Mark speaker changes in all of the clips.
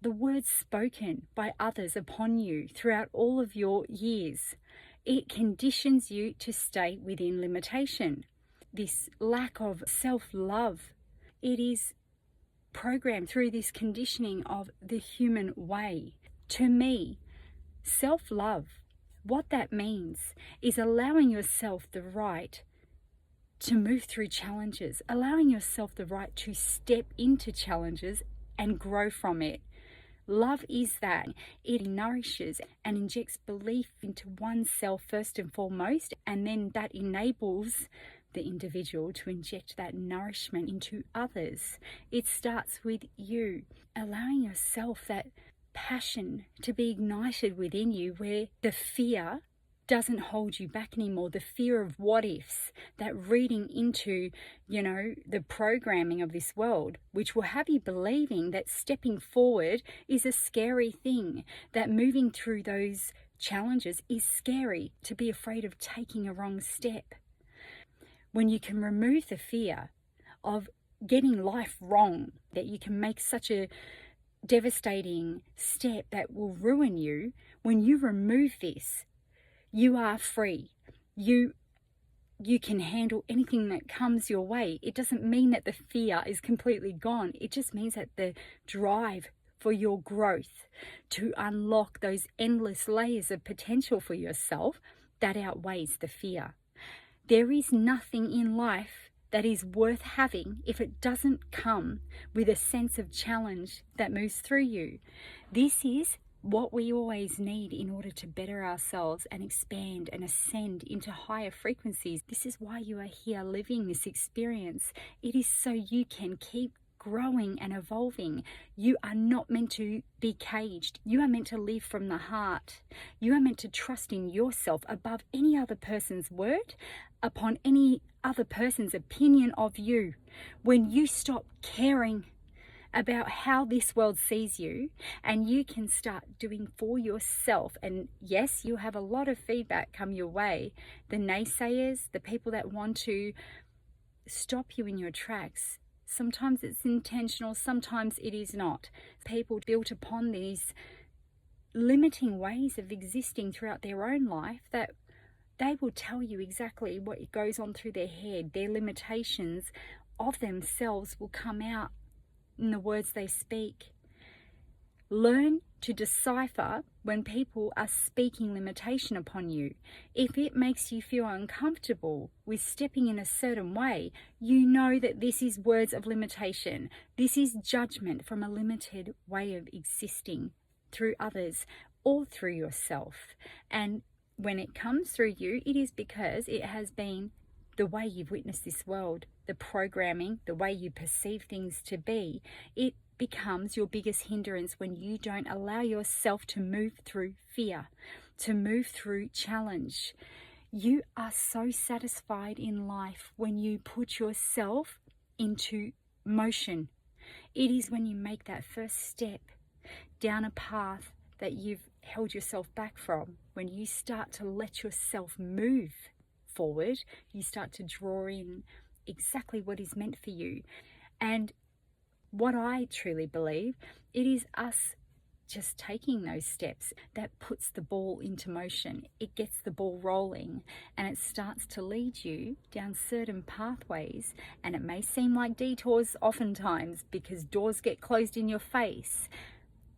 Speaker 1: the words spoken by others upon you throughout all of your years. It conditions you to stay within limitation. This lack of self-love, it is programmed through this conditioning of the human way. To me, self-love, what that means is allowing yourself the right to move through challenges, allowing yourself the right to step into challenges and grow from it. Love is that. It nourishes and injects belief into oneself first and foremost, and then that enables the individual to inject that nourishment into others. It starts with you, allowing yourself that passion to be ignited within you, where the fear doesn't hold you back anymore. The fear of what ifs, that reading into, the programming of this world, which will have you believing that stepping forward is a scary thing, that moving through those challenges is scary, to be afraid of taking a wrong step. When you can remove the fear of getting life wrong, that you can make such a devastating step that will ruin you, when you remove this, you are free. You can handle anything that comes your way. It doesn't mean that the fear is completely gone. It just means that the drive for your growth, to unlock those endless layers of potential for yourself, that outweighs the fear. There is nothing in life that is worth having if it doesn't come with a sense of challenge that moves through you. This is what we always need in order to better ourselves and expand and ascend into higher frequencies. This is why you are here living this experience. It is so you can keep growing and evolving. You are not meant to be caged. You are meant to live from the heart. You are meant to trust in yourself above any other person's word, upon any other person's opinion of you. When you stop caring about how this world sees you, and you can start doing for yourself, and yes, you have a lot of feedback come your way, the naysayers, the people that want to stop you in your tracks. Sometimes it's intentional, sometimes it is not. People built upon these limiting ways of existing throughout their own life, that they will tell you exactly what goes on through their head. Their limitations of themselves will come out in the words they speak. Learn to decipher when people are speaking limitation upon you. If it makes you feel uncomfortable with stepping in a certain way, you know that this is words of limitation. This is judgment from a limited way of existing through others or through yourself. And when it comes through you, it is because it has been the way you've witnessed this world, the programming, the way you perceive things to be. It becomes your biggest hindrance when you don't allow yourself to move through fear, to move through challenge. You are so satisfied in life when you put yourself into motion. It is when you make that first step down a path that you've held yourself back from. When you start to let yourself move forward, you start to draw in exactly what is meant for you. And what I truly believe, it is us just taking those steps that puts the ball into motion. It gets the ball rolling, and it starts to lead you down certain pathways. And it may seem like detours oftentimes, because doors get closed in your face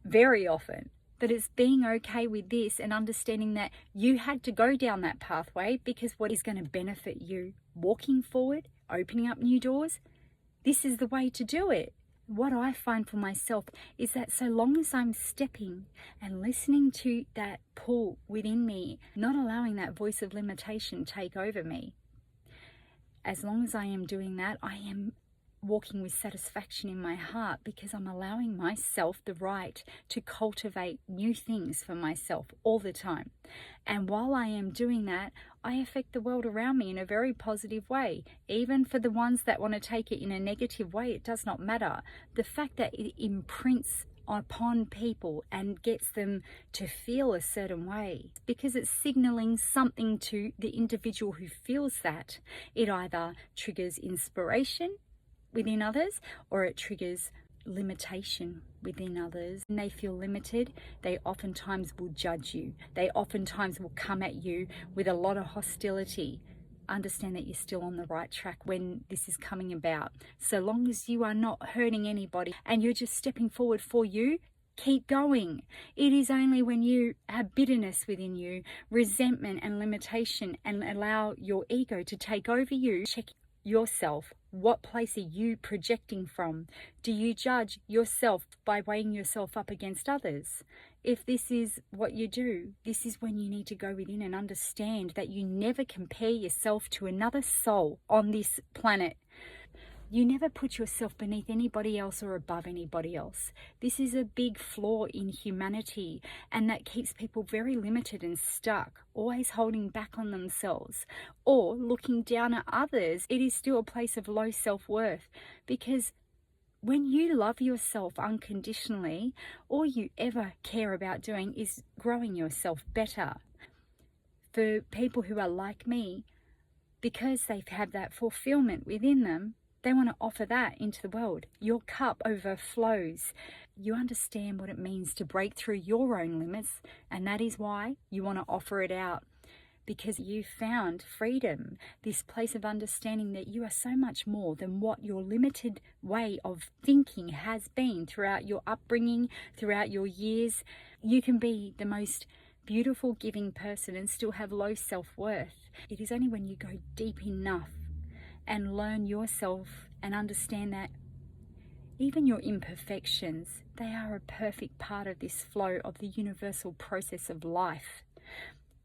Speaker 1: very often. But it's being okay with this and understanding that you had to go down that pathway because what is going to benefit you walking forward, opening up new doors, this is the way to do it. What I find for myself is that so long as I'm stepping and listening to that pull within me, not allowing that voice of limitation take over me, as long as I am doing that, I am walking with satisfaction in my heart, because I'm allowing myself the right to cultivate new things for myself all the time. And while I am doing that, I affect the world around me in a very positive way. Even for the ones that want to take it in a negative way, it does not matter. The fact that it imprints upon people and gets them to feel a certain way, because it's signaling something to the individual who feels that. It either triggers inspiration within others, or it triggers limitation within others, and they feel limited, they oftentimes will judge you. They oftentimes will come at you with a lot of hostility. Understand that you're still on the right track when this is coming about. So long as you are not hurting anybody and you're just stepping forward for you, keep going. It is only when you have bitterness within you, resentment and limitation, and allow your ego to take over you. Check yourself. What place are you projecting from? Do you judge yourself by weighing yourself up against others? If this is what you do, this is when you need to go within and understand that you never compare yourself to another soul on this planet. You never put yourself beneath anybody else or above anybody else. This is a big flaw in humanity, and that keeps people very limited and stuck, always holding back on themselves or looking down at others. It is still a place of low self-worth, because when you love yourself unconditionally, all you ever care about doing is growing yourself better. For people who are like me, because they've had that fulfillment within them, they want to offer that into the world. Your cup overflows. You understand what it means to break through your own limits, and that is why you want to offer it out, because you found freedom, this place of understanding that you are so much more than what your limited way of thinking has been throughout your upbringing, throughout your years. You can be the most beautiful, giving person and still have low self-worth. It is only when you go deep enough and learn yourself and understand that even your imperfections, they are a perfect part of this flow of the universal process of life.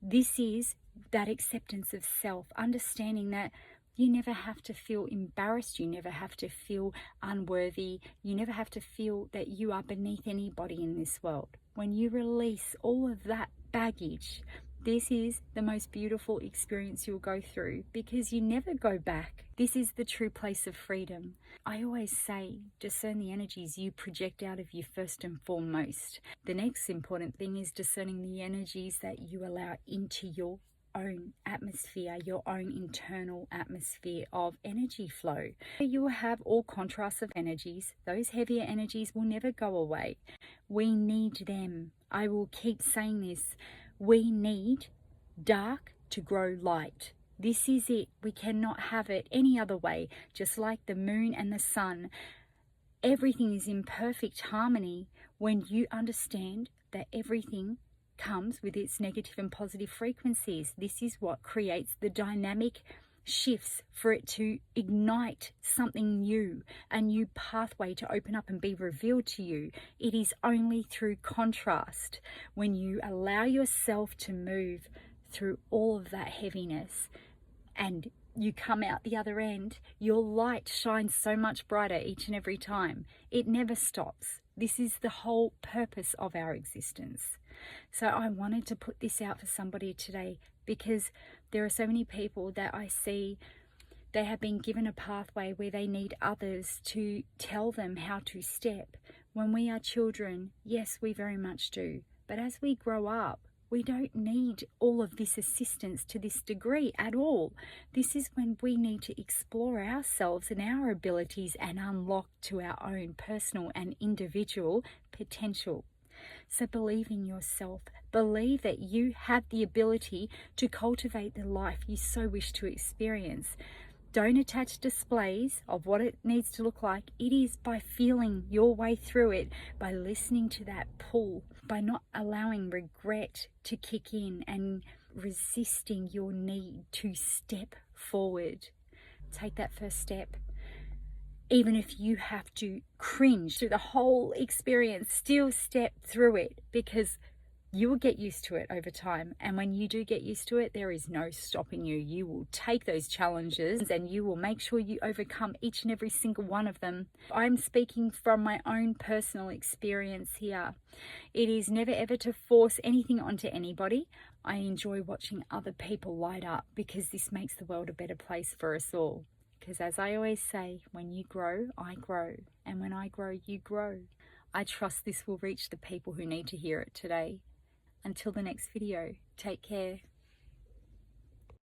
Speaker 1: This is that acceptance of self, understanding that you never have to feel embarrassed, you never have to feel unworthy, you never have to feel that you are beneath anybody in this world. When you release all of that baggage, this is the most beautiful experience you'll go through, because you never go back. This is the true place of freedom. I always say, discern the energies you project out of you first and foremost. The next important thing is discerning the energies that you allow into your own atmosphere, your own internal atmosphere of energy flow. You will have all contrasts of energies. Those heavier energies will never go away. We need them. I will keep saying this. We need dark to grow light. This is it. We cannot have it any other way. Just like the moon and the sun, everything is in perfect harmony when you understand that everything comes with its negative and positive frequencies. This is what creates the dynamic shifts for it to ignite something new, a new pathway to open up and be revealed to you. It is only through contrast, when you allow yourself to move through all of that heaviness and you come out the other end, your light shines so much brighter each and every time. It never stops. This is the whole purpose of our existence. So I wanted to put this out for somebody today, because there are so many people that I see, they have been given a pathway where they need others to tell them how to step. When we are children, yes, we very much do. But as we grow up, we don't need all of this assistance to this degree at all. This is when we need to explore ourselves and our abilities and unlock to our own personal and individual potential. So believe in yourself. Believe that you have the ability to cultivate the life you so wish to experience. Don't attach displays of what it needs to look like. It is by feeling your way through it, by listening to that pull, by not allowing regret to kick in and resisting your need to step forward. Take that first step. Even if you have to cringe through the whole experience, still step through it, because you will get used to it over time. And when you do get used to it, there is no stopping you. You will take those challenges and you will make sure you overcome each and every single one of them. I'm speaking from my own personal experience here. It is never ever to force anything onto anybody. I enjoy watching other people light up, because this makes the world a better place for us all. Because as I always say, when you grow, I grow. And when I grow, you grow. I trust this will reach the people who need to hear it today. Until the next video, take care.